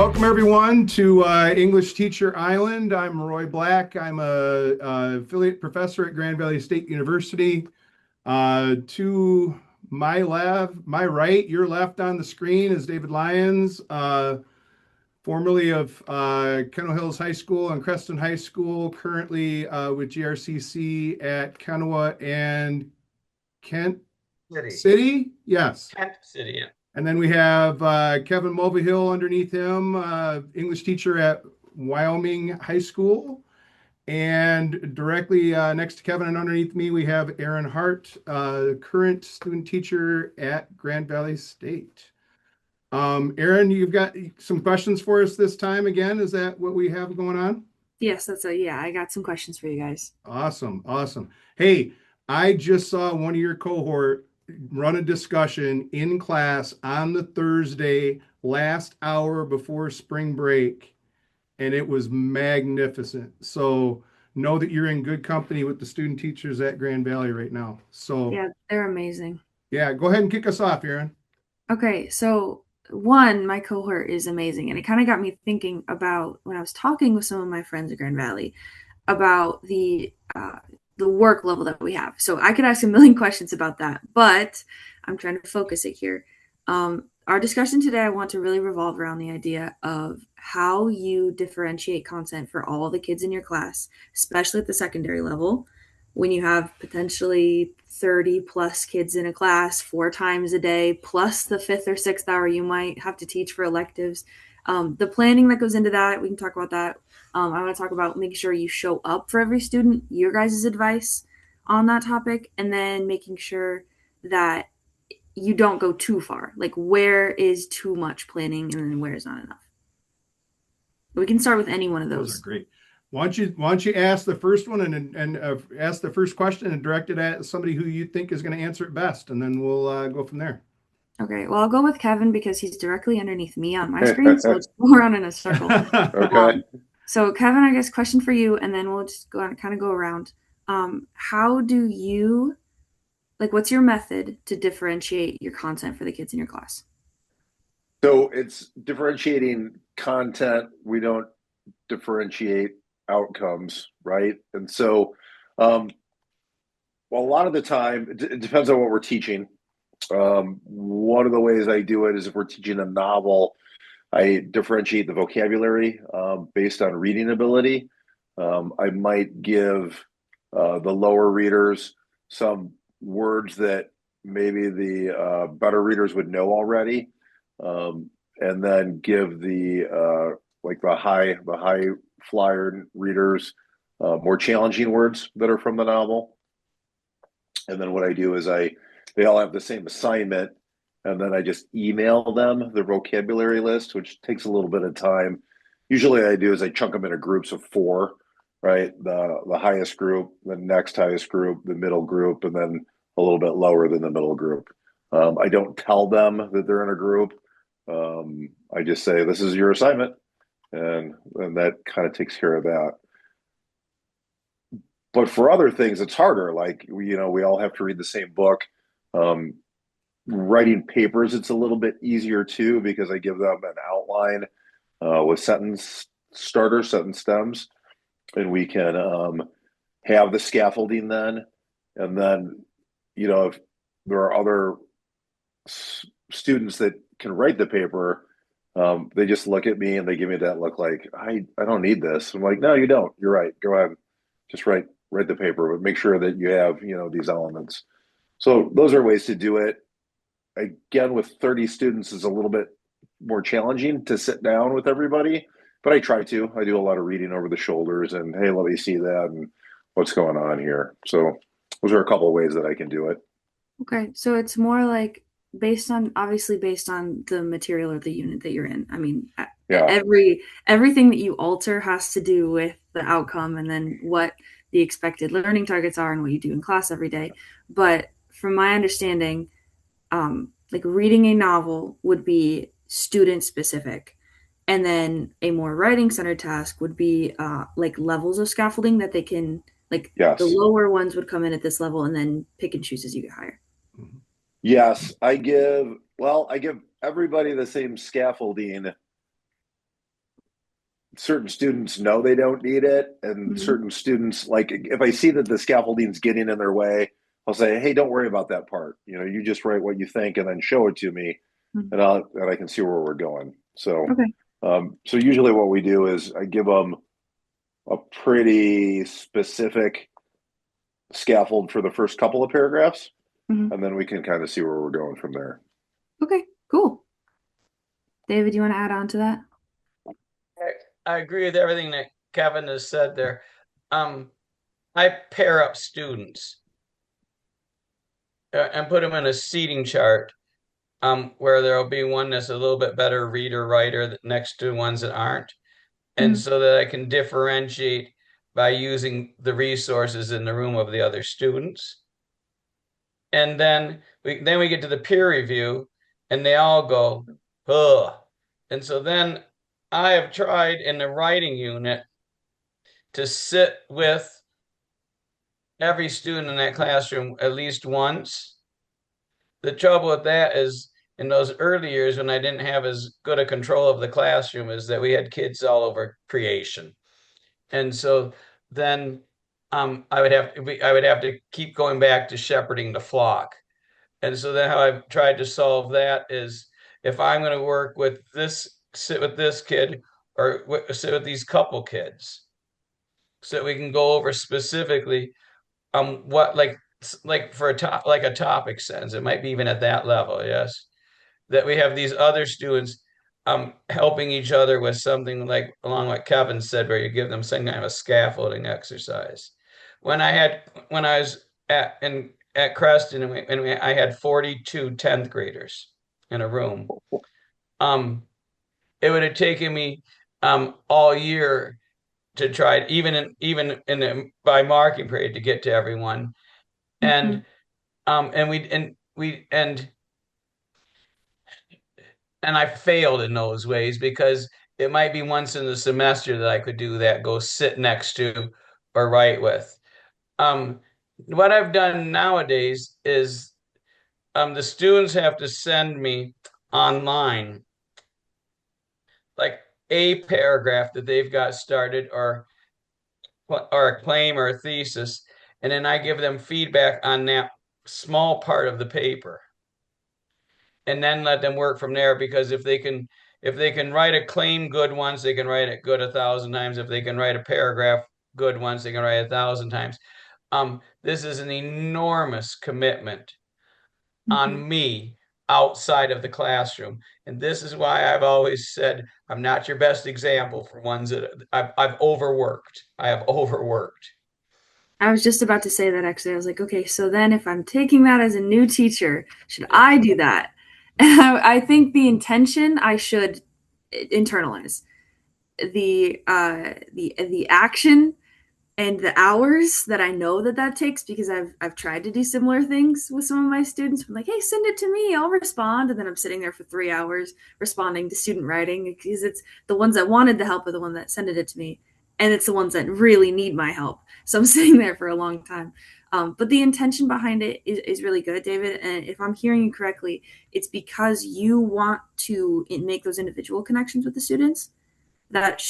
Welcome everyone to English Teacher Island. I'm Roy Black. I'm a affiliate professor at Grand Valley State University. To my left, my right, your left on the screen is David Lyons, formerly of Kenowa Hills High School and Creston High School, currently with GRCC at Kenowa and Kent City. Yes. Kent City, yeah. And then we have Kevin Mulvihill underneath him, English teacher at Wyoming High School. And directly next to Kevin and underneath me, we have Aeryn Hart, current student teacher at Grand Valley State. Aeryn, you've got some questions for us this time again. Is that what we have going on? Yes, yeah, I got some questions for you guys. Awesome, awesome. Hey, I just saw one of your cohort run a discussion in class on the Thursday last hour before spring break, and it was magnificent. So know that you're in good company with the student teachers at Grand Valley right now. So Yeah, they're amazing. yeah, go ahead and kick us off, Aeryn. Okay, so one, my cohort is amazing, and it kind of got me thinking about when I was talking with some of my friends at Grand Valley about the work level that we have. So I could ask a million questions about that, but I'm trying to focus it here. Our discussion today, I want to really revolve around the idea of how you differentiate content for all the kids in your class, especially at the secondary level, when you have potentially 30 plus kids in a class 4 times a day, plus the fifth or sixth hour you might have to teach for electives. The planning that goes into that, we can talk about that. I want to talk about making sure you show up for every student, your guys' advice on that topic, and then making sure that you don't go too far. Like, where is too much planning and then where is not enough? We can start with any one of Those those. are great. Why don't you ask the first one and ask the first question and direct it at somebody who you think is going to answer it best, and then we'll go from there. Okay, well, I'll go with Kevin because he's directly underneath me on my screen, so let's go around in a circle. Okay. So, Kevin, I guess question for you, and then we'll just go on, kind of go around. How do you, like, what's your method to differentiate your content for the kids in your class? So it's differentiating content. We don't differentiate outcomes, right? And so, um, well, a lot of the time, it depends on what we're teaching. One of the ways I do it is if we're teaching a novel, I differentiate the vocabulary based on reading ability. I might give the lower readers some words that maybe the better readers would know already, and then give the like the high flyer readers more challenging words that are from the novel. And then what I do is they all have the same assignment, and then I just email them their vocabulary list, which takes a little bit of time. Usually, I do is I chunk them into groups of four, right? The highest group, the next highest group, the middle group, and then a little bit lower than the middle group. I don't tell them that they're in a group. I just say this is your assignment, and that kind of takes care of that. But for other things, it's harder. Like we all have to read the same book. Um, Writing papers, it's a little bit easier too because I give them an outline with sentence starters, sentence stems, and we can have the scaffolding then. And then, if there are other students that can write the paper, they just look at me and they give me that look like I don't need this. I'm like, no, you don't. You're right. Go ahead, just write the paper, but make sure that you have these elements. So those are ways to do it. Again, with 30 students is a little bit more challenging to sit down with everybody, but I try to. I do a lot of reading over the shoulders and, hey, let me see that and what's going on here. So those are a couple of ways that I can do it. Okay, so it's more like obviously based on the material or the unit that you're in. I mean, Yeah. everything that you alter has to do with the outcome and then what the expected learning targets are and what you do in class every day. But from my understanding, like reading a novel would be student specific, and then a more writing centered task would be like levels of scaffolding that they can, like, the Yes. lower ones would come in at this level and then pick and choose as you get higher. Yes. I give everybody the same scaffolding certain students know they don't need it, and Mhm. certain students, like if I see that the scaffolding's getting in their way, I'll say, "Hey, don't worry about that part. You just write what you think and then show it to me, Mhm. and I can see where we're going." Okay. So usually what we do is I give them a pretty specific scaffold for the first couple of paragraphs, Mhm. and then we can kind of see where we're going from there. Okay. Cool. David, you want to add on to that? I agree with everything that Kevin has said there. Um, I pair up students and put them in a seating chart where there'll be one that's a little bit better reader writer next to ones that aren't, and Mhm. so that I can differentiate by using the resources in the room of the other students. And then we get to the peer review, and they all go, ugh. And so then I have tried in the writing unit to sit with every student in that classroom at least once. The trouble with that is in those early years when I didn't have as good a control of the classroom is that we had kids all over creation. And so then I would have to keep going back to shepherding the flock. And so then how I've tried to solve that is if I'm going to sit with this kid or sit with these couple kids so that we can go over specifically what like for a topic sense, it might be even at that level, yes, that we have these other students helping each other with something like along what Kevin said, where you give them some kind of a scaffolding exercise. When I was at Creston I had 42 10th graders in a room. Um, it would have taken me all year to try even in the by marking period to get to everyone. Mhm. And I failed in those ways because it might be once in the semester that I could do that, go sit next to or write with. Um, what I've done nowadays is the students have to send me online like a paragraph that they've got started or a claim or a thesis, and then I give them feedback on that small part of the paper and then let them work from there because if they can write a claim good once, they can write it good 1,000 times. If they can write a paragraph good once, they can write 1,000 times. This is an enormous commitment Mhm. on me outside of the classroom. And this is why I've always said I'm not your best example for ones that I've overworked. I have overworked. I was just about to say that actually. I was like, okay, so then if I'm taking that as a new teacher, should I do that? And I think the intention I should internalize the action and the hours that I know that takes because I've tried to do similar things with some of my students. I'm like, hey, send it to me, I'll respond, and then I'm sitting there for 3 hours responding to student writing because it's the ones that wanted the help are the one that sent it to me, and it's the ones that really need my help. So I'm sitting there for a long time. But the intention behind it is really good, David. And if I'm hearing you correctly, it's because you want to make those individual connections with the students that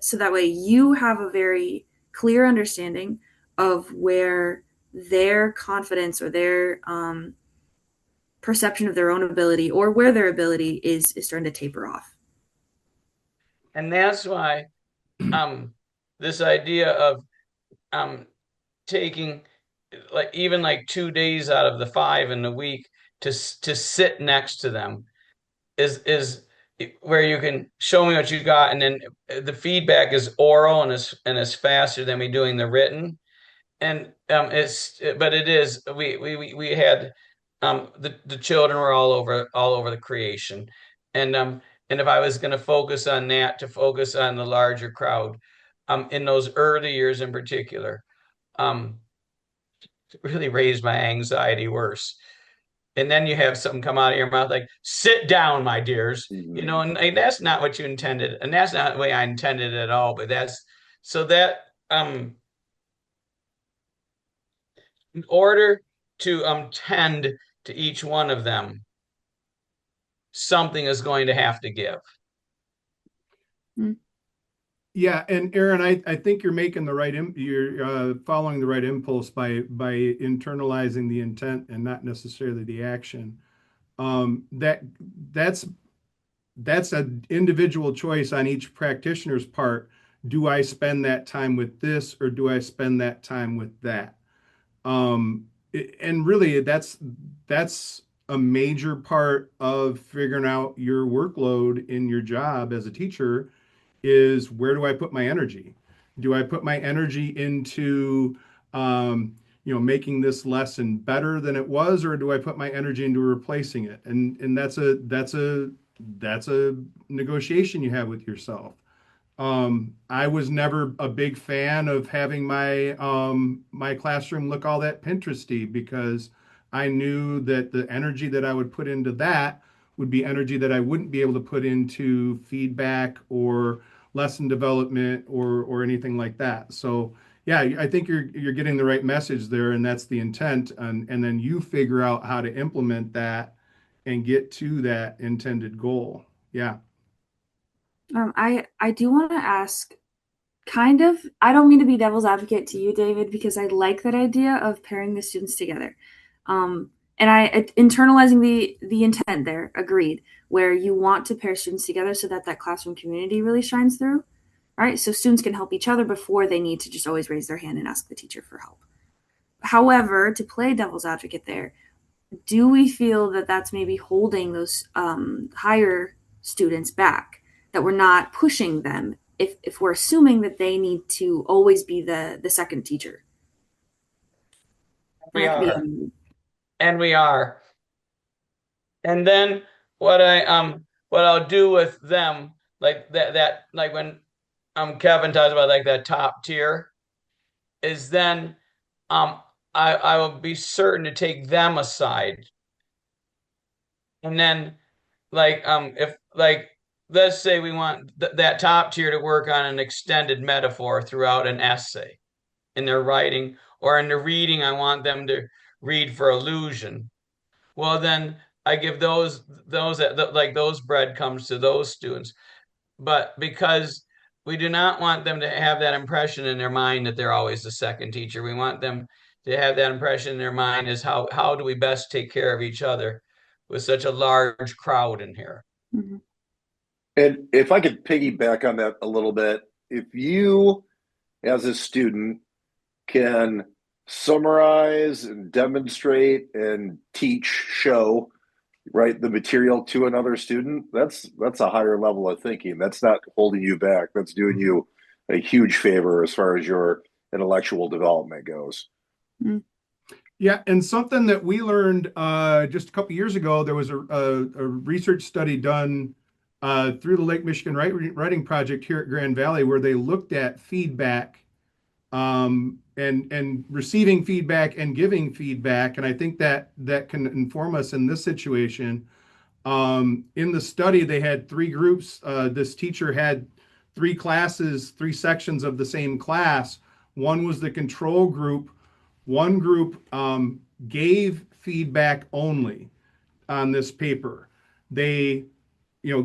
so that way you have a very clear understanding of where their confidence or their perception of their own ability or where their ability is starting to taper off. And that's why um, this idea of um, taking like even like 2 days out of the 5 in the week to sit next to them is where you can show me what you got, and then the feedback is oral and is faster than me doing the written. And but it is we had the children were all over the creation, and and if I was going to focus on that, to focus on the larger crowd, in those early years in particular, um really raised my anxiety worse. And then you have something come out of your mouth like "sit down, my dears," Mm-hmm. and that's not what you intended, and that's not the way I intended it at all. But that's so that in order to tend to each one of them, something is going to have to give. Mm. Yeah, and Aaron, I think you're making the right you're following the right impulse by internalizing the intent and not necessarily the action. That that's that's an individual choice on each practitioner's part. Do I spend that time with this or do I spend that time with that? And really, that's a major part of figuring out your workload in your job as a teacher is where do I put my energy? Do I put my energy into making this lesson better than it was, or do I put my energy into replacing it? And that's a negotiation you have with yourself. I was never a big fan of having my classroom look all that Pinteresty because I knew that the energy that I would put into that would be energy that I wouldn't be able to put into feedback or lesson development or anything like that. So yeah, I think you're getting the right message there, and that's the intent, and then you figure out how to implement that and get to that intended goal. Yeah. I do want to ask, kind of, I don't mean to be devil's advocate to you, David, because I like that idea of pairing the students together. And internalizing the intent there, agreed, where you want to pair students together so that that classroom community really shines through. All right, so students can help each other before they need to just always raise their hand and ask the teacher for help. However, to play devil's advocate there, do we feel that that's maybe holding those higher students back, that we're not pushing them if we're assuming that they need to always be the second teacher? We are. And we are. And then what I'll do with them, like that like when Kevin talks about like that top tier, is then um I will be certain to take them aside. And then if like let's say we want that top tier to work on an extended metaphor throughout an essay in their writing, or in the reading I want them to read for illusion. Well, then I give those breadcrumbs to those students. But because we do not want them to have that impression in their mind that they're always the second teacher, we want them to have that impression in their mind is how do we best take care of each other with such a large crowd in here. Mm-hmm. And if I could piggyback on that a little bit, if you, as a student, can summarize and demonstrate and teach, show, right, the material to another student, that's a higher level of thinking. That's not holding you back. That's doing you a huge favor as far as your intellectual development goes. Mm-hmm. Yeah, and something that we learned just a couple years ago, there was a research study done through the Lake Michigan Writing Project here at Grand Valley where they looked at feedback and receiving feedback and giving feedback. And I think that can inform us in this situation. In the study, they had three groups. This teacher had three classes, three sections of the same class. One was the control group. One group gave feedback only on this paper. They,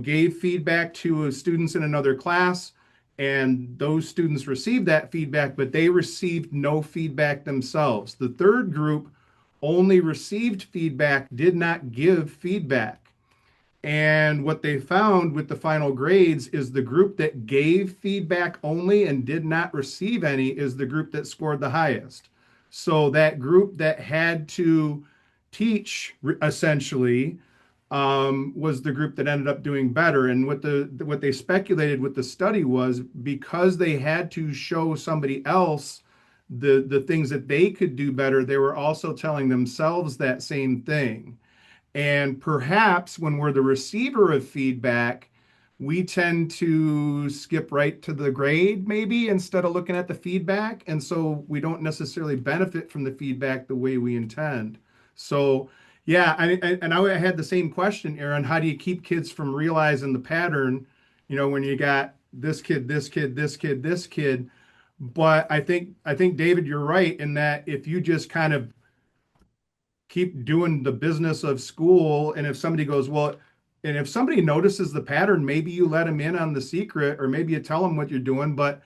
gave feedback to students in another class, and those students received that feedback, but they received no feedback themselves. The third group only received feedback, did not give feedback. And what they found with the final grades is the group that gave feedback only and did not receive any is the group that scored the highest. So that group that had to teach essentially was the group that ended up doing better. And what they speculated with the study was because they had to show somebody else the things that they could do better, they were also telling themselves that same thing. And perhaps when we're the receiver of feedback, we tend to skip right to the grade, maybe instead of looking at the feedback. And so we don't necessarily benefit from the feedback the way we intend. So, yeah, and I had the same question, Aaron. How do you keep kids from realizing the pattern, when you got this kid, this kid, this kid, this kid? But I think David, you're right in that if you just kind of keep doing the business of school. And if somebody goes, well, and if somebody notices the pattern, maybe you let them in on the secret, or maybe you tell them what you're doing. But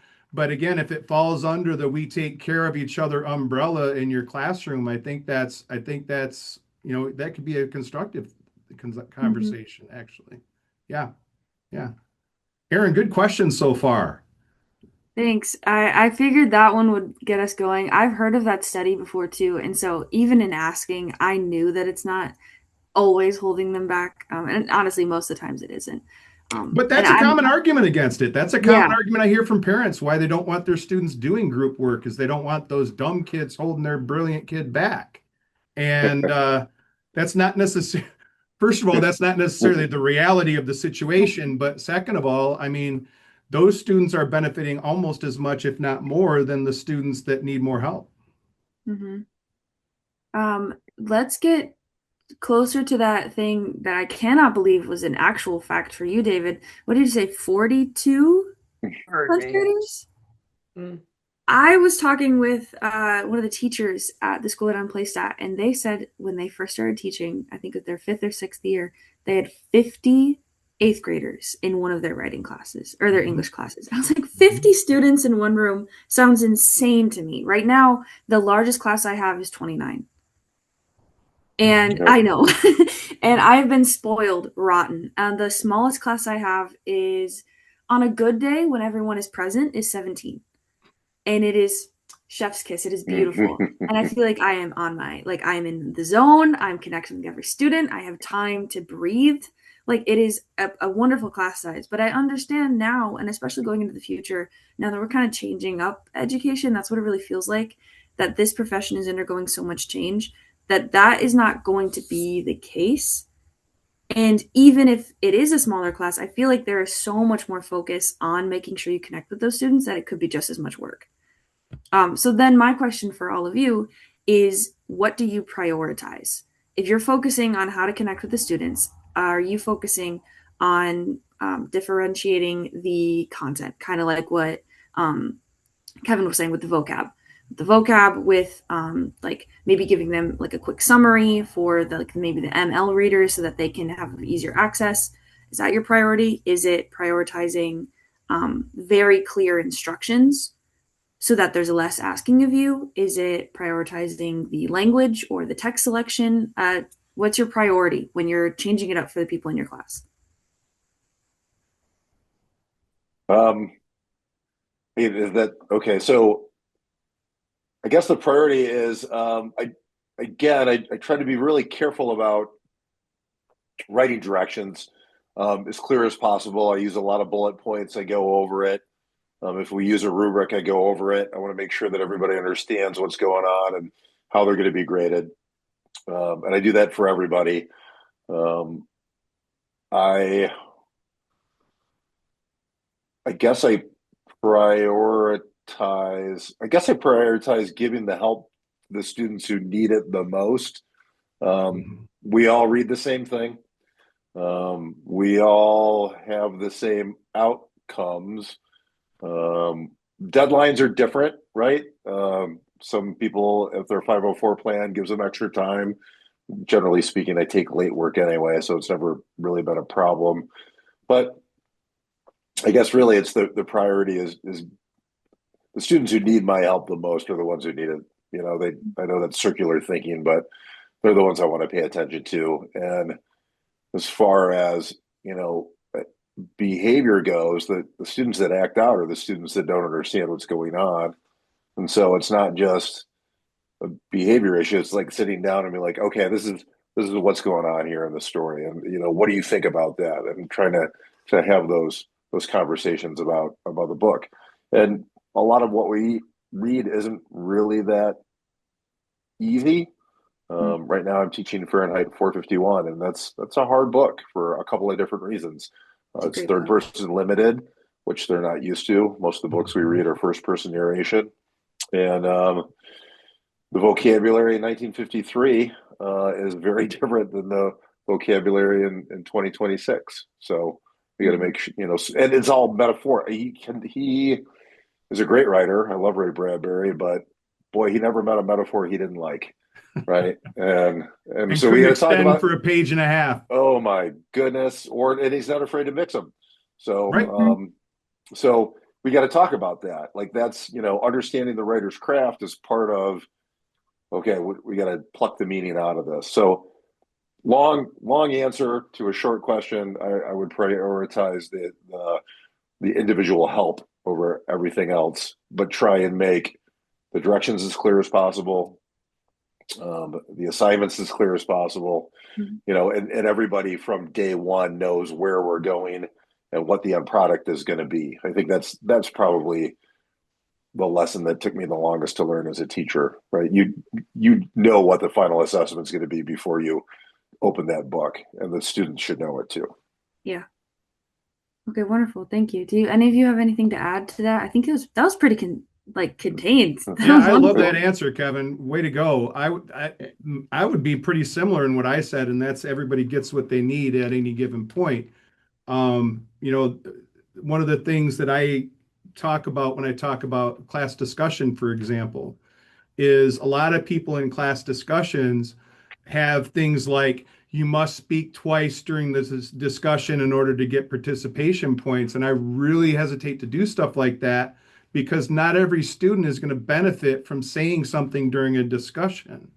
again, if it falls under the "we take care of each other" umbrella in your classroom, I think that's that could be a constructive Mhm. conversation, actually. Yeah, yeah. Aaron, good question so far. Thanks. I figured that one would get us going. I've heard of that study before too, and so even in asking, I knew that it's not always holding them back. And honestly, most of the times it isn't. But And that's a I'm common argument against it. That's a common Yeah. argument I hear from parents why they don't want their students doing group work, is they don't want those dumb kids holding their brilliant kid back. And that's not necessarily, first of all, that's not necessarily the reality of the situation. But second of all, I mean, those students are benefiting almost as much, if not more, than the students that need more help. hmm Let's get closer to that thing that I cannot believe was an actual fact for you, David. What did you say? 42 first Hurricane. graders? Mm. I was talking with one of the teachers at the school that I'm placed at, and they said when they first started teaching, I think it was their fifth or sixth year, they had 50 eighth graders in one of their writing classes or their Mhm. English classes. I was like, Mhm. 50 students in one room sounds insane to me. Right now, the largest class I have is 29. And Yep. I know, and I've been spoiled rotten. And the smallest class I have is on a good day when everyone is present is 17, and it is chef's kiss. It is beautiful. And I feel like I am I am in the zone. I'm connecting with every student. I have time to breathe. Like it is a wonderful class size. But I understand now, and especially going into the future, now that we're kind of changing up education, that's what it really feels like, that this profession is undergoing so much change, that is not going to be the case. And even if it is a smaller class, I feel like there is so much more focus on making sure you connect with those students that it could be just as much work. So then my question for all of you is, what do you prioritize? If you're focusing on how to connect with the students, are you focusing on differentiating the content, kind of like what um, Kevin was saying with the vocab? The vocab with like maybe giving them like a quick summary for the like maybe the ML readers so that they can have easier access. Is that your priority? Is it prioritizing very clear instructions so that there's less asking of you? Is it prioritizing the language or the text selection? What's your priority when you're changing it up for the people in your class? um, is that okay? So I guess the priority is I try to be really careful about writing directions as clear as possible. I use a lot of bullet points. I go over it. If we use a rubric, I go over it. I want to make sure that everybody understands what's going on and how they're going to be graded. And I do that for everybody. Um, I I guess I prioritize giving the help to the students who need it the most. Mhm. We all read the same thing. We all have the same outcomes. Deadlines are different, right? Some people, if their 504 plan gives them extra time, generally speaking, I take late work anyway, so it's never really been a problem. But I guess really it's the priority is the students who need my help the most are the ones who need it. I know that's circular thinking, but they're the ones I want to pay attention to. And as far as, you know, behavior goes, the students that act out are the students that don't understand what's going on. And so it's not just a behavior issue. It's like sitting down and be like, okay, this is what's going on here in the story. And what do you think about that? And trying to have those conversations about the book. And a lot of what we read isn't really that easy. Mm, Right now, I'm teaching Fahrenheit 451, and that's a hard book for a couple of different reasons. it's a It's great third book. person limited, which they're not used to. Most of the books we read are first person narration, and the vocabulary in 1953 is very different than the vocabulary in 2026. So we got to Mm, make sure, and it's all metaphor. He is a great writer. I love Ray Bradbury, but boy, he never met a metaphor he didn't like. right? And And so we couldn't got to talk extend about, for a page and a half. oh my goodness, and he's not afraid to mix them. So Right. so we got to talk about that. Like that's, understanding the writer's craft is part of, okay, we got to pluck the meaning out of this. So long answer to a short question. I would prioritize the individual help over everything else, but try and make the directions as clear as possible, the assignments as clear as possible, Mhm. and everybody from day one knows where we're going and what the end product is going to be. I think that's probably the lesson that took me the longest to learn as a teacher, right? You know what the final assessment is going to be before you open that book, and the students should know it too. Yeah. Okay, wonderful. Thank you. Do any of you have anything to add to that? I think that was pretty contained. That Yeah, was I love wonderful. that answer, Kevin. Way to go. I would be pretty similar in what I said, and that's everybody gets what they need at any given point. You know, one of the things that I talk about when I talk about class discussion, for example, is a lot of people in class discussions have things like you must speak twice during this discussion in order to get participation points. And I really hesitate to do stuff like that because not every student is going to benefit from saying something during a discussion.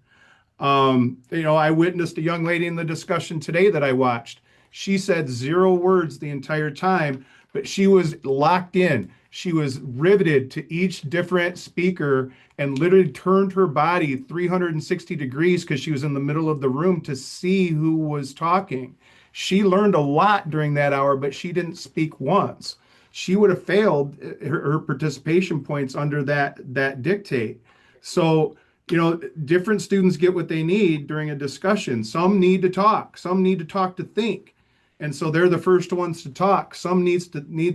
I witnessed a young lady in the discussion today that I watched. She said 0 words the entire time, but she was locked in. She was riveted to each different speaker and literally turned her body 360 degrees because she was in the middle of the room to see who was talking. She learned a lot during that hour, but she didn't speak once. She would have failed her participation points under that dictate. So, different students get what they need during a discussion. Some need to talk, some need to talk to think. And so they're the first ones to talk. Some need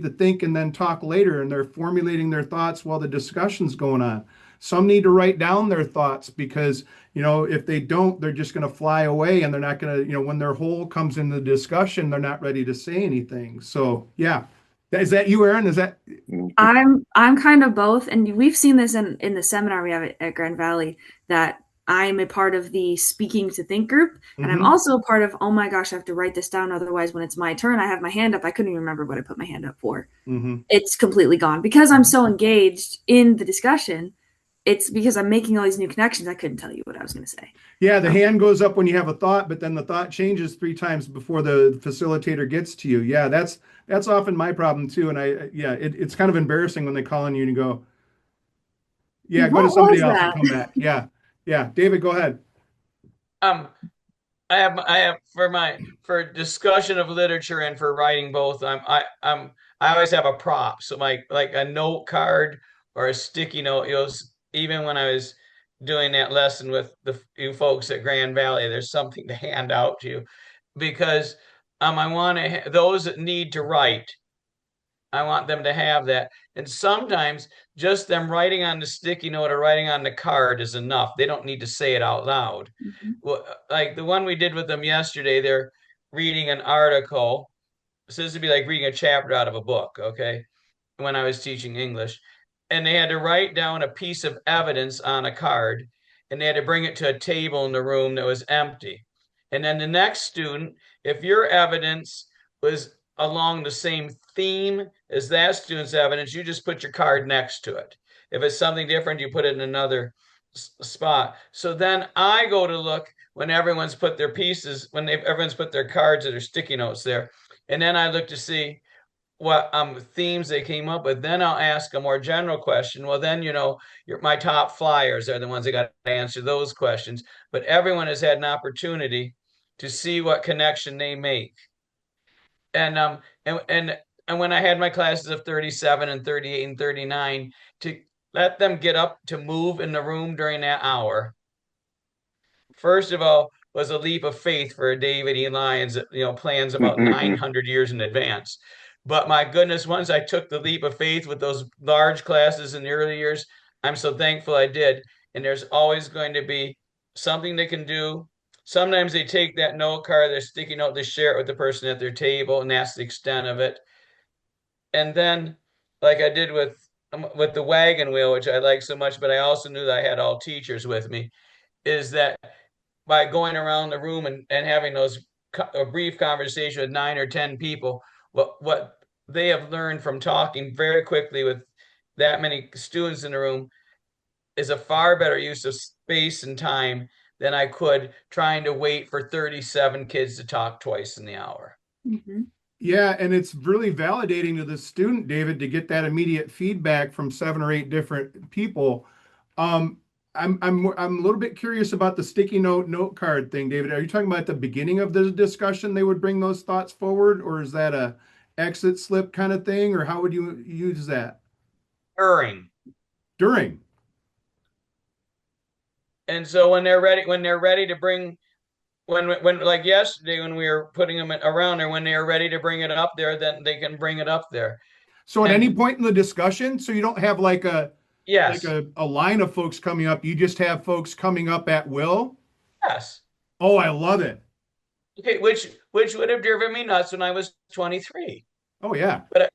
to think and then talk later, and they're formulating their thoughts while the discussion's going on. Some need to write down their thoughts because, if they don't, they're just going to fly away and they're not going to, when their whole comes into the discussion, they're not ready to say anything. So, yeah. Is that you, Aaron? Is that? I'm kind of both, and we've seen this in the seminar we have at Grand Valley that I'm a part of the speaking to think group, and I'm Mm-hmm. also a part of, oh my gosh, I have to write this down, otherwise when it's my turn, I have my hand up. I couldn't even remember what I put my hand up for. Mm-hmm. It's completely gone because I'm so engaged in the discussion. It's because I'm making all these new connections. I couldn't tell you what I was going to say. Yeah, the So, hand goes up when you have a thought, but then the thought changes 3 times before the facilitator gets to you. Yeah, that's often my problem too. And it's kind of embarrassing when they call on you and you go, yeah, go to what somebody was else and that? come back. Yeah, yeah. David, go ahead. Um, I have for discussion of literature and for writing both. I always have a prop, so like a note card or a sticky note. Even when I was doing that lesson with you folks at Grand Valley, there's something to hand out to you because I want those that need to write. I want them to have that. And sometimes just them writing on the sticky note or writing on the card is enough. They don't need to say it out loud. Mhm. Well, like the one we did with them yesterday, they're reading an article. So this would be like reading a chapter out of a book, okay? When I was teaching English. And they had to write down a piece of evidence on a card and they had to bring it to a table in the room that was empty. And then the next student, if your evidence was along the same theme as that student's evidence, you just put your card next to it. If it's something different, you put it in another spot. So then I go to look when everyone's put their pieces, everyone's put their cards or their sticky notes there. And then I look to see what themes they came up with. Then I'll ask a more general question. Well, then my top flyers are the ones that got to answer those questions. But everyone has had an opportunity to see what connection they make. And and when I had my classes of 37 and 38 and 39, to let them get up to move in the room during that hour first of all, was a leap of faith for David E. Lyons that plans about 900 years in advance. But my goodness, once I took the leap of faith with those large classes in the early years, I'm so thankful I did. And there's always going to be something they can do. Sometimes they take that note card, their sticky note, they share it with the person at their table, and that's the extent of it. And then, like I did with the wagon wheel, which I like so much, but I also knew that I had all teachers with me is that by going around the room and having a brief conversation with 9 or 10 people, what they have learned from talking very quickly with that many students in the room is a far better use of space and time than I could trying to wait for 37 kids to talk twice in the hour. Mm-hmm. Yeah, and it's really validating to the student, David, to get that immediate feedback from 7 or 8 different people. Um, I'm a little bit curious about the sticky note card thing, David. Are you talking about at the beginning of the discussion they would bring those thoughts forward, or is that a exit slip kind of thing, or how would you use that? During. During. And so when they're ready to bring when like yesterday when we were putting them around there, when they are ready to bring it up there, then they can bring it up there. So at any And point in the discussion, so you don't have like yes, a line of folks coming up, you just have folks coming up at will. yes. Oh, I love it. Okay, which would have driven me nuts when I was 23. Oh yeah. But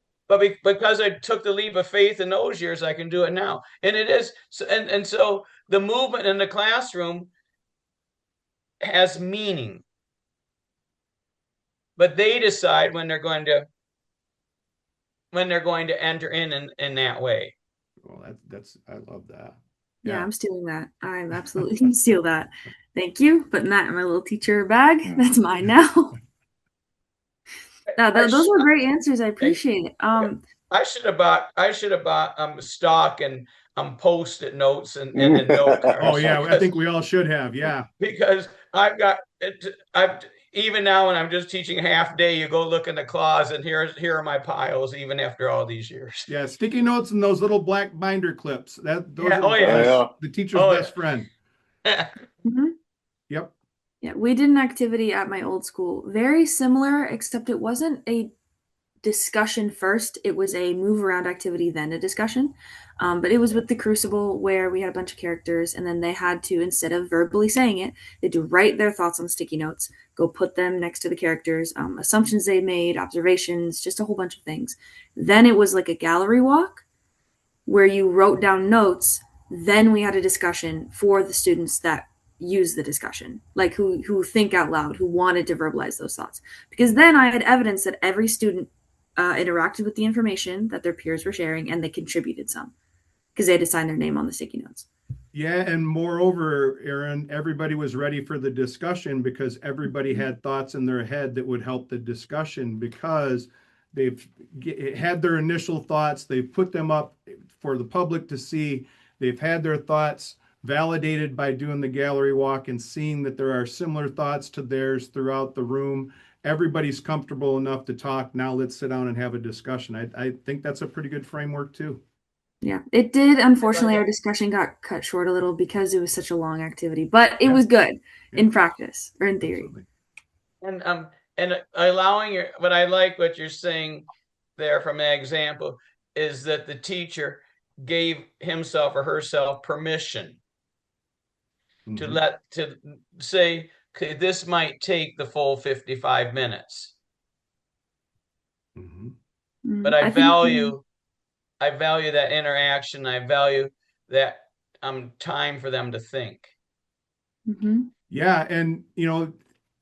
because I took the leap of faith in those years, I can do it now. And it is so, and so the movement in the classroom has meaning, but they decide when they're going to enter in that way. Well, that's I love that. Yeah, I'm stealing that. I'm absolutely going to steal that. Thank you. Putting that in my little teacher bag. That's mine now. Those are great answers. I appreciate it. I should have bought stock and post-it notes and the note cards. Oh yeah, I think we all should have. Yeah. Because I've even now when I'm just teaching half day, you go look in the closet and here are my piles even after all these years. Yeah, sticky notes and those little black binder clips. Those Yeah, are oh, yeah. the teacher's Oh, best yeah. friend. Mhm. Yep. Yeah, we did an activity at my old school, very similar, except it wasn't a discussion first. It was a move around activity, then a discussion. But it was with the Crucible where we had a bunch of characters, and then they had to, instead of verbally saying it, they had to write their thoughts on sticky notes, go put them next to the characters, assumptions they made, observations, just a whole bunch of things. Then it was like a gallery walk where you wrote down notes. Then we had a discussion for the students that use the discussion, like who think out loud, who wanted to verbalize those thoughts. Because then I had evidence that every student interacted with the information that their peers were sharing, and they contributed some because they had to sign their name on the sticky notes. Yeah, and moreover, Aeryn, everybody was ready for the discussion because everybody had thoughts in their head that would help the discussion because they've had their initial thoughts, they've put them up for the public to see, they've had their thoughts validated by doing the gallery walk and seeing that there are similar thoughts to theirs throughout the room. Everybody's comfortable enough to talk. Now let's sit down and have a discussion. I think that's a pretty good framework too. Yeah, it did. Unfortunately, our discussion got cut short a little because it was such a long activity, but it was good in practice or in theory. Absolutely. And allowing what I like what you're saying there from that example is that the teacher gave himself or herself permission to say, okay, this might take the full 55 minutes. But I value that interaction. I value that time for them to think. Yeah, and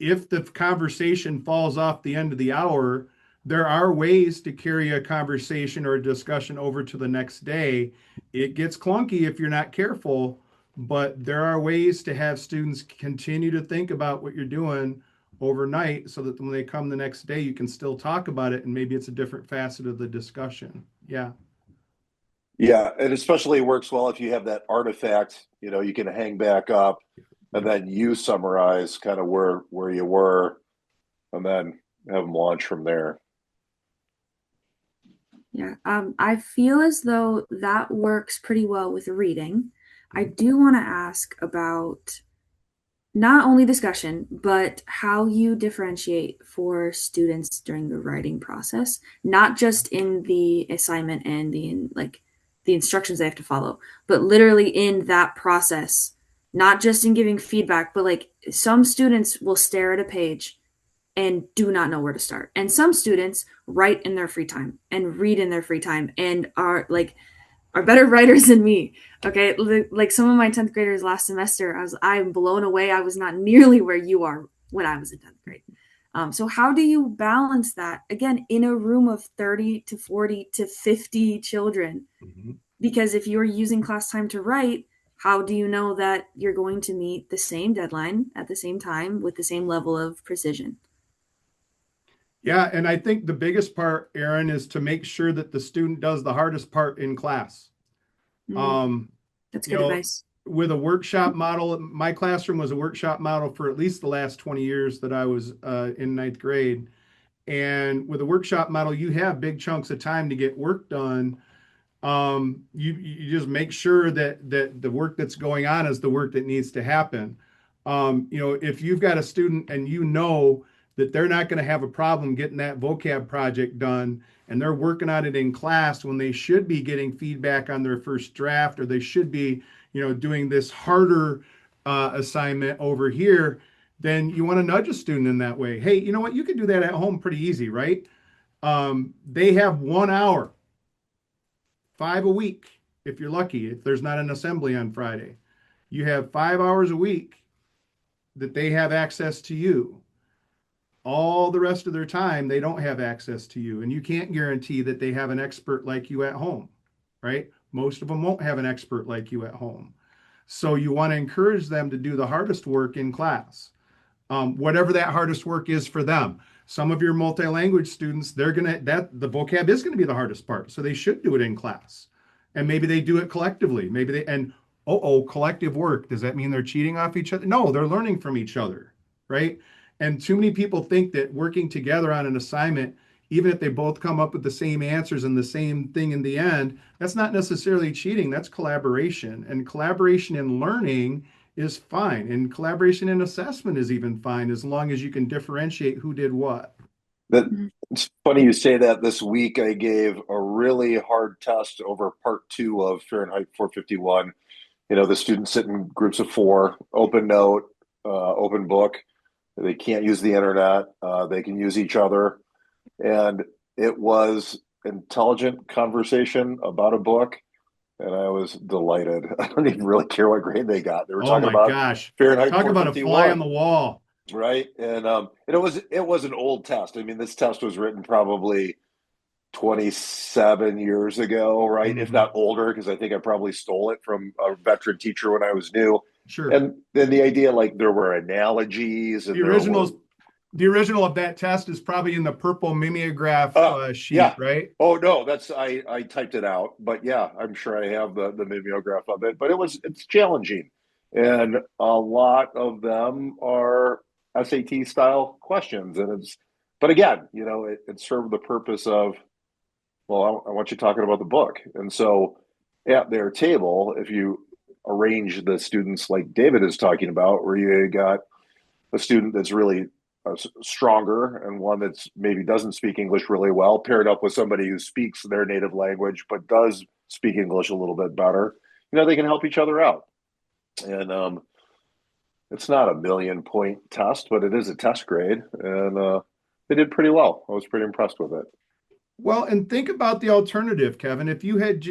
if the conversation falls off the end of the hour, there are ways to carry a conversation or a discussion over to the next day. It gets clunky if you're not careful, but there are ways to have students continue to think about what you're doing overnight so that when they come the next day, you can still talk about it and maybe it's a different facet of the discussion. Yeah. Yeah, it especially works well if you have that artifact, you can hang back up and then you summarize kind of where you were and then have them launch from there. Yeah, I feel as though that works pretty well with reading. I do want to ask about not only discussion, but how you differentiate for students during the writing process, not just in the assignment and the instructions they have to follow, but literally in that process, not just in giving feedback, but like some students will stare at a page and do not know where to start. And some students write in their free time and read in their free time and are are better writers than me. Okay, like some of my 10th graders last semester, I'm blown away. I was not nearly where you are when I was in 10th grade. So how do you balance that again in a room of 30 to 40 to 50 children? Mhm. Because if you're using class time to write, how do you know that you're going to meet the same deadline at the same time with the same level of precision? Yeah, and I think the biggest part, Aeryn, is to make sure that the student does the hardest part in class. Mm, Um, that's you good know, advice. with a workshop model, my classroom was a workshop model for at least the last 20 years that I was in ninth grade. And with a workshop model, you have big chunks of time to get work done. You just make sure that the work that's going on is the work that needs to happen. If you've got a student and you know that they're not going to have a problem getting that vocab project done and they're working on it in class when they should be getting feedback on their first draft, or they should be, doing this harder assignment over here, then you want to nudge a student in that way. Hey, you know what? You can do that at home pretty easy, right? They have 1 hour, 5 a week, if you're lucky, if there's not an assembly on Friday. You have 5 hours a week that they have access to you. All the rest of their time, they don't have access to you. And you can't guarantee that they have an expert like you at home, right? Most of them won't have an expert like you at home. So you want to encourage them to do the hardest work in class, whatever that hardest work is for them. Some of your multi-language students, that the vocab is going to be the hardest part. So they should do it in class. And maybe they do it collectively. Collective work. Does that mean they're cheating off each other? No, they're learning from each other, right? And too many people think that working together on an assignment, even if they both come up with the same answers and the same thing in the end, that's not necessarily cheating. That's collaboration. And collaboration in learning is fine. And collaboration in assessment is even fine as long as you can differentiate who did what. That Mhm. it's funny you say that. This week I gave a really hard test over part two of Fahrenheit 451. The students sit in groups of four, open note, open book. They can't use the internet. They can use each other. And it was intelligent conversation about a book. And I was delighted. I don't even really care what grade they got. They were Oh talking my about gosh. Fahrenheit Talk about a fly on 451, the wall. right? And it was an old test. I mean, this test was written probably 27 years ago, right? If Mhm. not older, because I think I probably stole it from a veteran teacher when I was new. Sure. And then the idea, like, there were analogies The and there were, originals, the original of that test is probably in the purple mimeograph sheet, yeah. right? Oh no, I typed it out, but yeah, I'm sure I have the mimeograph of it. But it's challenging, and a lot of them are SAT style questions, and but again, it served the purpose of, well, I want you talking about the book, and so at their table, if you arrange the students like David is talking about, where you got a student that's really stronger and one that's maybe doesn't speak English really well, paired up with somebody who speaks their native language but does speak English a little bit better, they can help each other out. And it's not a 1,000,000 point test, but it is a test grade, and they did pretty well. I was pretty impressed with it. Well, and think about the alternative, Kevin. If you had,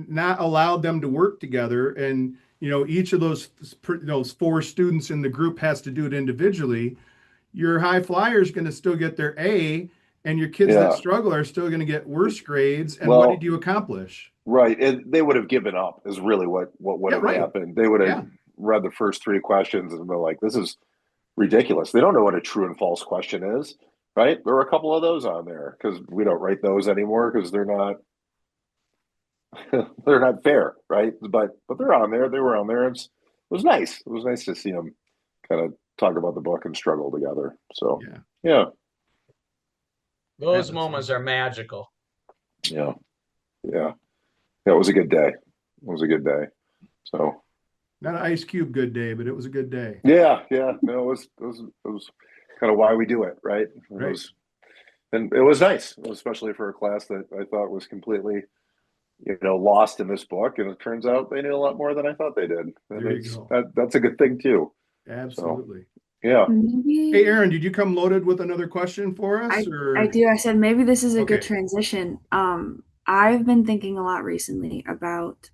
not allowed them to work together, and each of those four students in the group has to do it individually, your high flyer is going to still get their A, and your kids that Yeah. struggle are still going to get worse grades. And what did Well, you accomplish? right. And they would have given up is really what would Yeah, have right. happened. They would have Yeah. read the first three questions and been like, this is ridiculous. They don't know what a true and false question is, right? There were a couple of those on there because we don't write those anymore because they're not they're not fair, right? But they're on there. They were on there. It was nice. It was nice to see them kind of talk about the book and struggle together. So Yeah. yeah, That Those was moments are magical. yeah, yeah. Yeah, it was a good day. It was a good day. So not an Ice Cube good day, but it was a good day. yeah, yeah. No, it was kind of why we do it, right? Right. And it was nice, especially for a class that I thought was completely, lost in this book. And it turns out they knew a lot more than I thought they did. And There you go. that's a good thing too. So Absolutely. yeah. Hey, Maybe Aeryn, did you come loaded with another question for us, I or? do. I said maybe this is a good Okay. transition. I've been thinking a lot recently about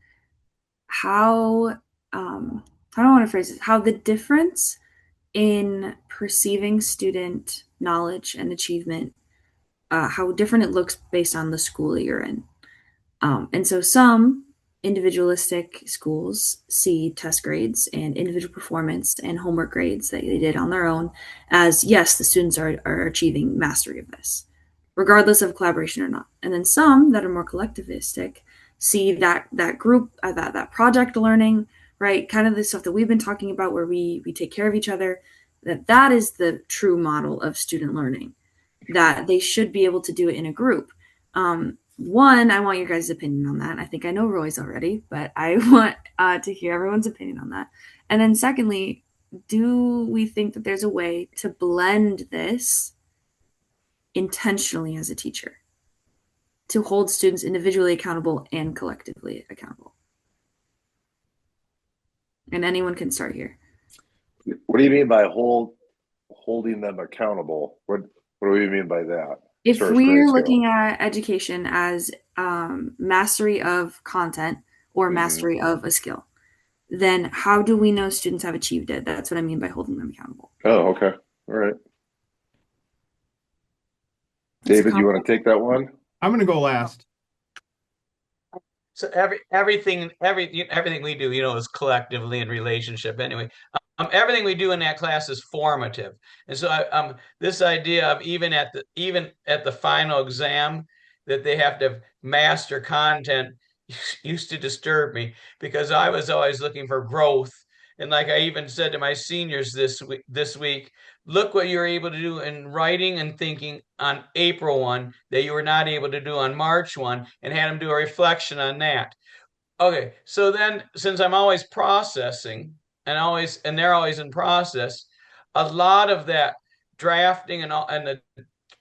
how, how do I want to phrase it? How the difference in perceiving student knowledge and achievement, how different it looks based on the school that you're in. And so some individualistic schools see test grades and individual performance and homework grades that they did on their own as, yes, the students are achieving mastery of this, regardless of collaboration or not. And then some that are more collectivistic see that group, that project learning, right? Kind of the stuff that we've been talking about where we take care of each other, that is the true model of student learning, that they should be able to do it in a group. One, I want your guys' opinion on that. I think I know Roy's already, but I want to hear everyone's opinion on that. And then secondly, do we think that there's a way to blend this intentionally as a teacher to hold students individually accountable and collectively accountable? And anyone can start here. What do you mean by holding them accountable? What do you mean by that? If we're looking at education as mastery of content or mastery of a skill, then how do we know students have achieved it? That's what I mean by holding them accountable. Oh, okay. All right. David, you want to take that one? I'm going to go last. So everything we do, is collectively in relationship anyway. Everything we do in that class is formative, and so this idea of even at the final exam that they have to master content used to disturb me because I was always looking for growth. And like I even said to my seniors this week, look what you were able to do in writing and thinking on April 1 that you were not able to do on March 1, and had them do a reflection on that. Okay, so then since I'm always processing and they're always in process, a lot of that drafting and the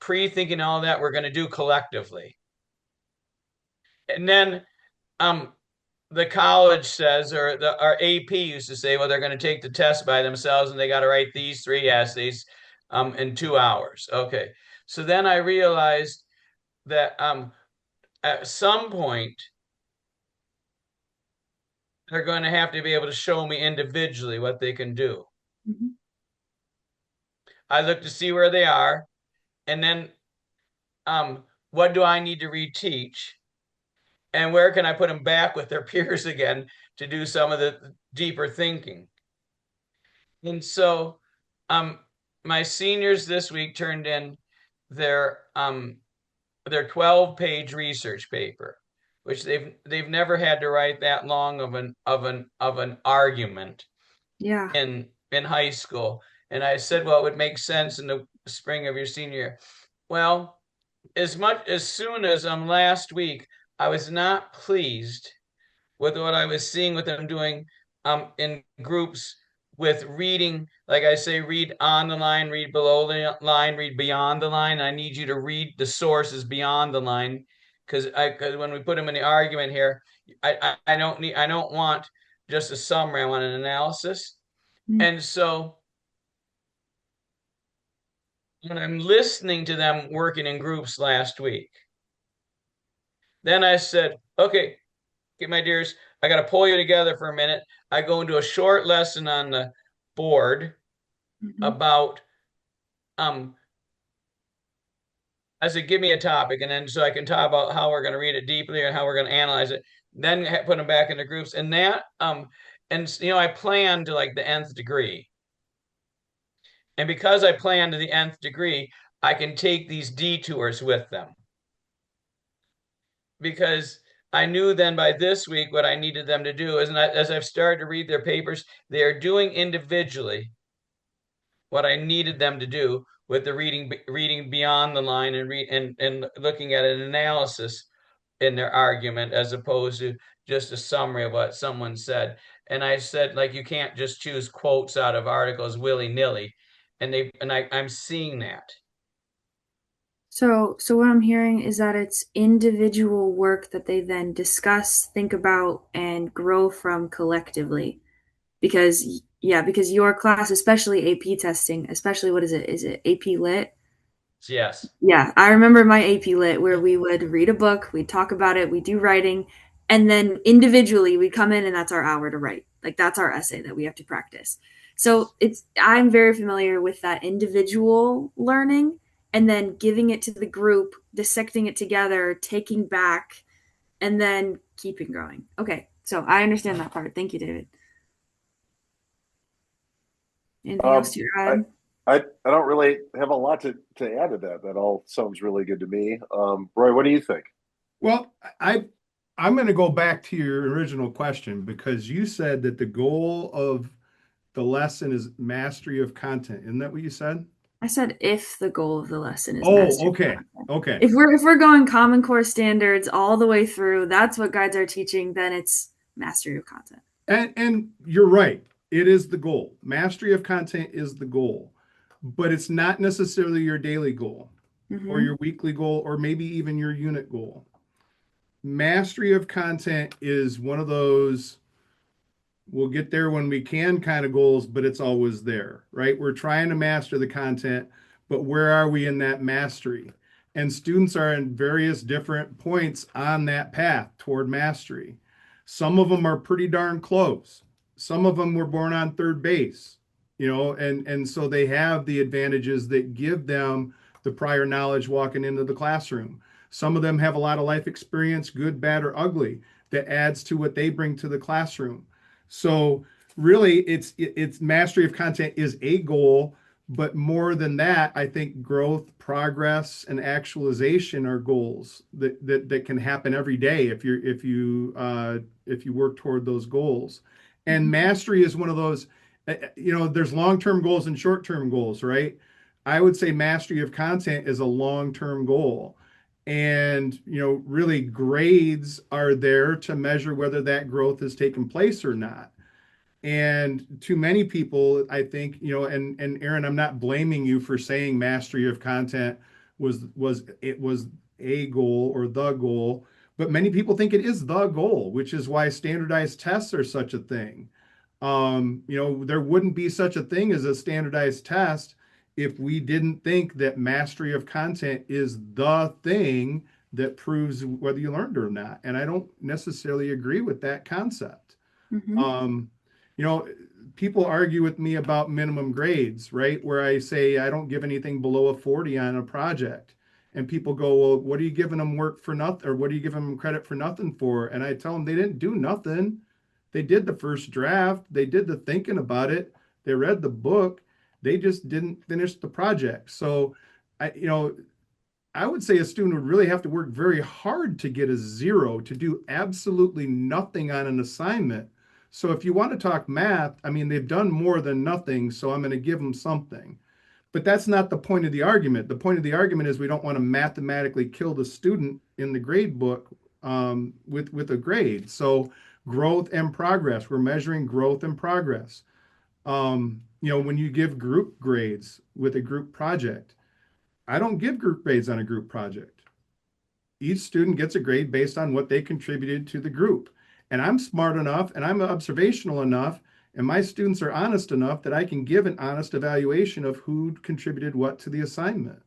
pre-thinking, all that we're going to do collectively. And then the college says, or our AP used to say, well, they're going to take the test by themselves and they got to write these 3 essays in 2 hours. Okay, so then I realized that at some point they're going to have to be able to show me individually what they can do. Mm-hmm. I look to see where they are, and then what do I need to reteach, and where can I put them back with their peers again to do some of the deeper thinking. And so my seniors this week turned in their 12-page research paper, which they've never had to write that long of an argument in high school. And I said, well, it would make sense in the spring of your senior year. Well, as soon as last week, I was not pleased with what I was seeing with them doing in groups with reading, like I say, read on the line, read below the line, read beyond the line. I need you to read the sources beyond the line, because when we put them in the argument here, I don't want just a summary. I want an analysis. Mm-hmm. And so when I'm listening to them working in groups last week, then I said, okay, my dears, I got to pull you together for a minute. I go into a short lesson on the board about, I said, give me a topic. And then so I can talk about how we're going to read it deeply and how we're going to analyze it. Then put them back into groups. And that, I plan to like the nth degree. And because I plan to the nth degree, I can take these detours with them. Because I knew then by this week what I needed them to do is, as I've started to read their papers, they are doing individually what I needed them to do with the reading beyond the line and looking at an analysis in their argument as opposed to just a summary of what someone said. And I said, like, you can't just choose quotes out of articles willy-nilly. And I'm seeing that. So what I'm hearing is that it's individual work that they then discuss, think about, and grow from collectively. Because your class, especially AP testing, especially what is it? Is it AP Lit? Yes. Yeah, I remember my AP Lit where we would read a book, we'd talk about it, we'd do writing, and then individually we'd come in and that's our hour to write. Like that's our essay that we have to practice. So I'm very familiar with that individual learning and then giving it to the group, dissecting it together, taking back, and then keeping going. Okay, so I understand that part. Thank you, David. Anything else Um, to I, add? I don't really have a lot to add to that. That all sounds really good to me. Roy, what do you think? Well, I'm going to go back to your original question because you said that the goal of the lesson is mastery of content. Isn't that what you said? I said if the goal of the lesson is Oh, mastery. okay. Okay. If we're going Common Core standards all the way through, that's what guides our teaching, then it's mastery of content. And you're right. It is the goal. Mastery of content is the goal, but it's not necessarily your daily goal or Mm-hmm. your weekly goal or maybe even your unit goal. Mastery of content is one of those we'll get there when we can kind of goals, but it's always there, right? We're trying to master the content, but where are we in that mastery? And students are in various different points on that path toward mastery. Some of them are pretty darn close. Some of them were born on third base, and so they have the advantages that give them the prior knowledge walking into the classroom. Some of them have a lot of life experience, good, bad, or ugly, that adds to what they bring to the classroom. So really, it's mastery of content is a goal, but more than that, I think growth, progress, and actualization are goals that can happen every day if you work toward those goals. And Mm-hmm. mastery is one of those. There's long-term goals and short-term goals, right? I would say mastery of content is a long-term goal. And, really grades are there to measure whether that growth has taken place or not. And too many people, I think, and Aeryn, I'm not blaming you for saying mastery of content was a goal or the goal, but many people think it is the goal, which is why standardized tests are such a thing. There wouldn't be such a thing as a standardized test if we didn't think that mastery of content is the thing that proves whether you learned or not. And I don't necessarily agree with that concept. Mm-hmm. Um, you know, People argue with me about minimum grades, right? Where I say I don't give anything below a 40 on a project. And people go, well, what are you giving them work for nothing? Or what are you giving them credit for nothing for? And I tell them they didn't do nothing. They did the first draft. They did the thinking about it. They read the book. They just didn't finish the project. So, I, you know, I would say a student would really have to work very hard to get a 0 to do absolutely nothing on an assignment. So if you want to talk math, I mean, they've done more than nothing, so I'm going to give them something. But that's not the point of the argument. The point of the argument is we don't want to mathematically kill the student in the grade book with a grade. So growth and progress, we're measuring growth and progress. When you give group grades with a group project, I don't give group grades on a group project. Each student gets a grade based on what they contributed to the group. And I'm smart enough and I'm observational enough, and my students are honest enough that I can give an honest evaluation of who contributed what to the assignment.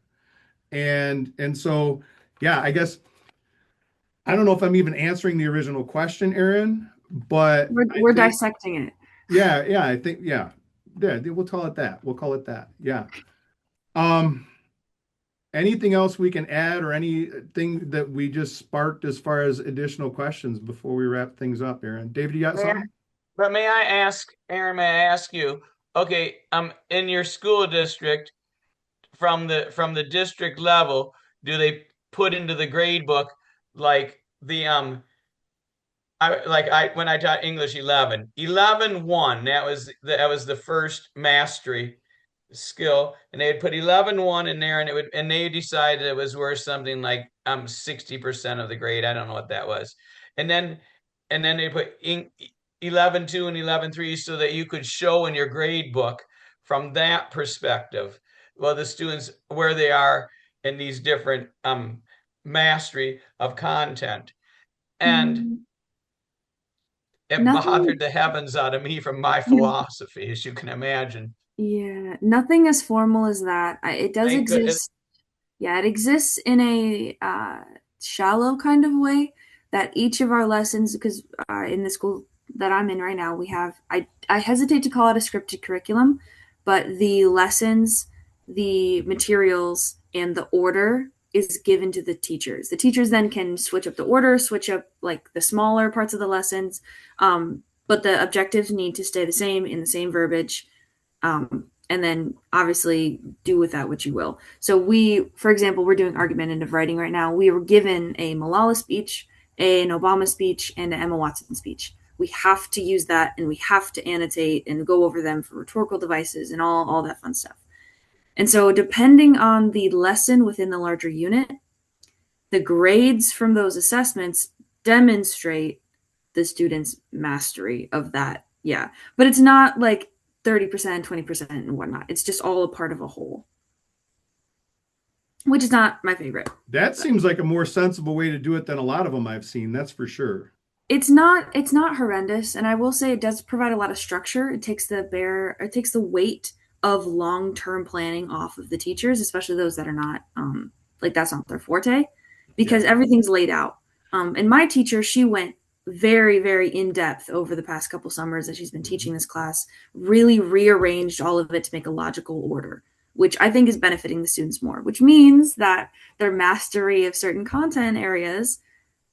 And so, yeah, I guess I don't know if I'm even answering the original question, Aeryn, but I We're think, dissecting it. yeah, I think, yeah, we'll call it that. We'll call it that. Yeah. Um, Anything else we can add or anything that we just sparked as far as additional questions before we wrap things up, Aeryn? David, you got May I, something? but may I ask, Aaron, may I ask you, okay, in your school district, from the district level, do they put into the grade book like the I when I taught English 11 1, that was the first mastery skill, and they would put 11 1 in there, and they decided it was worth something like 60% of the grade. I don't know what that was. And then they put 11 2 and 11 3 so that you could show in your grade book from that perspective, well, the students where they are in these different mastery of content. And Mm, it nothing. bothered the heavens out of me from my philosophy, as you can imagine. Yeah, nothing as formal as that. It does They could, exist. Yeah, it exists in a shallow kind of way that each of our lessons, because in the school that I'm in right now, we have, I hesitate to call it a scripted curriculum, but the lessons, the materials, and the order is given to the teachers. The teachers then can switch up the order, switch up like the smaller parts of the lessons, but the objectives need to stay the same in the same verbiage. And then obviously do with that what you will. So we, for example, we're doing argumentative writing right now. We were given a Malala speech, an Obama speech, and an Emma Watson speech. We have to use that, and we have to annotate and go over them for rhetorical devices and all that fun stuff. And so depending on the lesson within the larger unit, the grades from those assessments demonstrate the student's mastery of that. Yeah. But it's not like 30%, 20%, and whatnot. It's just all a part of a whole, which is not my favorite. That seems like a more sensible way to do it than a lot of them I've seen. That's for sure. It's not horrendous, and I will say it does provide a lot of structure. It takes the weight of long-term planning off of the teachers, especially those that are not like that's not their forte, because everything's laid out. And my teacher, she went very, very in depth over the past couple summers that she's been teaching this class, really rearranged all of it to make a logical order, which I think is benefiting the students more, which means that their mastery of certain content areas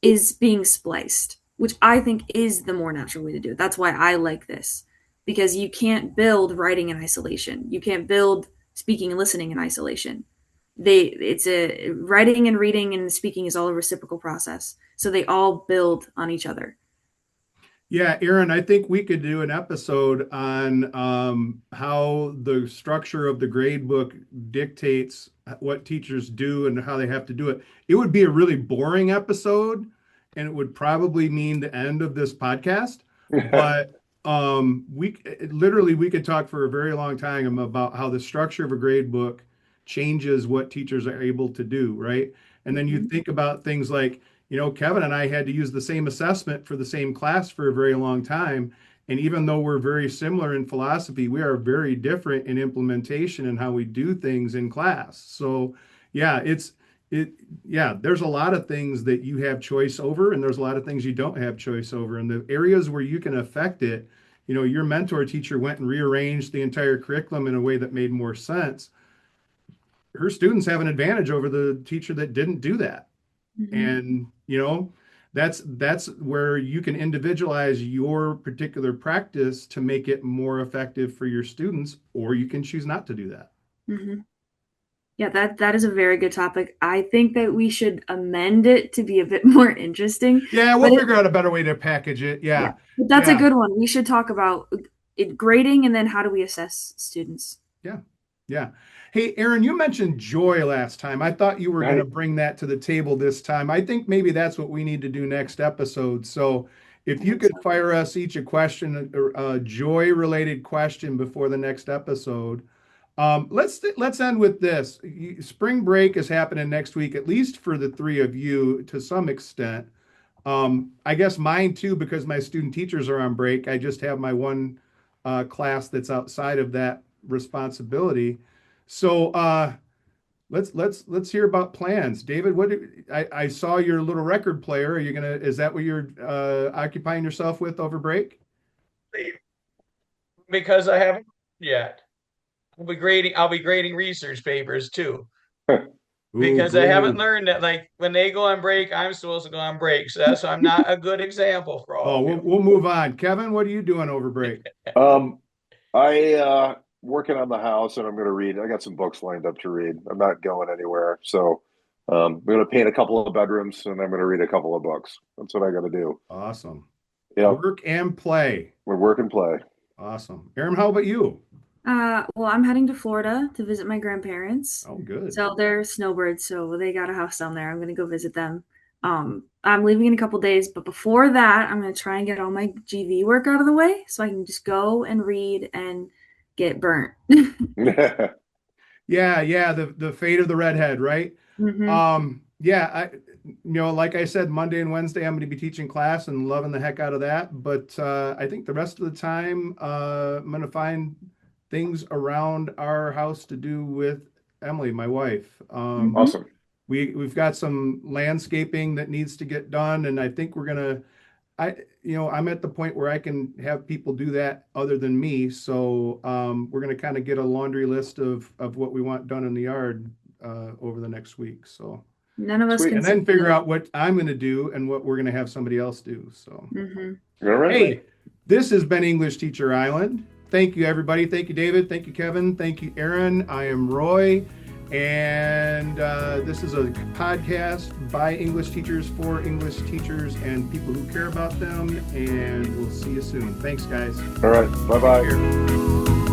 is being spliced, which I think is the more natural way to do it. That's why I like this, because you can't build writing in isolation. You can't build speaking and listening in isolation. It's a writing and reading and speaking is all a reciprocal process. So they all build on each other. Yeah, Aeryn, I think we could do an episode on how the structure of the grade book dictates what teachers do and how they have to do it. It would be a really boring episode, and it would probably mean the end of this podcast. But we literally we could talk for a very long time about how the structure of a grade book changes what teachers are able to do, right? And then you think about things like, Kevin and I had to use the same assessment for the same class for a very long time. And even though we're very similar in philosophy, we are very different in implementation and how we do things in class. So yeah, there's a lot of things that you have choice over, and there's a lot of things you don't have choice over. And the areas where you can affect it, your mentor teacher went and rearranged the entire curriculum in a way that made more sense. Her students have an advantage over the teacher that didn't do that. And that's where you can individualize your particular practice to make it more effective for your students, or you can choose not to do that. Mm-hmm. Yeah, that is a very good topic. I think that we should amend it to be a bit more interesting. Yeah, we'll figure out a better way to package it. Yeah. But that's a good one. We should talk about it, grading, and then how do we assess students. Yeah. Hey, Aeryn, you mentioned joy last time. I thought you were going to bring that to the table this time. I think maybe that's what we need to do next episode. So if you could fire us each a question, a joy-related question before the next episode. Let's end with this. Spring break is happening next week, at least for the three of you to some extent. I guess mine too, because my student teachers are on break. I just have my one class that's outside of that responsibility. So let's hear about plans. David, I saw your little record player. Is that what you're occupying yourself with over break? Because I haven't yet. I'll be grading research papers too. Because I haven't learned that, like, when they go on break, I'm supposed to go on break. So I'm not a good example for all. We'll move on. Kevin, what are you doing over break? I working on the house, and I'm going to read. I got some books lined up to read. I'm not going anywhere, so I'm going to paint a couple of bedrooms, and I'm going to read a couple of books. That's what I got to do. Awesome. Yeah. Work and play. We're work and play. Awesome. Aeryn, how about you? Well, I'm heading to Florida to visit my grandparents. Oh, good. So they're snowbirds, so they got a house down there. I'm going to go visit them. I'm leaving in a couple days, but before that, I'm going to try and get all my GV work out of the way so I can just go and read and get burnt. Yeah, the fate of the redhead, right? Yeah, like I said, Monday and Wednesday I'm going to be teaching class and loving the heck out of that. But I think the rest of the time I'm going to find things around our house to do with Emily, my wife. Awesome. We've got some landscaping that needs to get done, and I think I'm at the point where I can have people do that other than me. So we're gonna kind of get a laundry list of what we want done in the yard over the next week. So None of us Sweet. can and then sit figure still. out what I'm gonna do and what we're gonna have somebody else do. So All right. hey, this has been English Teacher Island. Thank you, everybody. Thank you, David. Thank you, Kevin. Thank you, Aeryn. I am Roy. And this is a podcast by English teachers for English teachers and people who care about them. And we'll see you soon. Thanks, guys. All right. Bye-bye. Take care.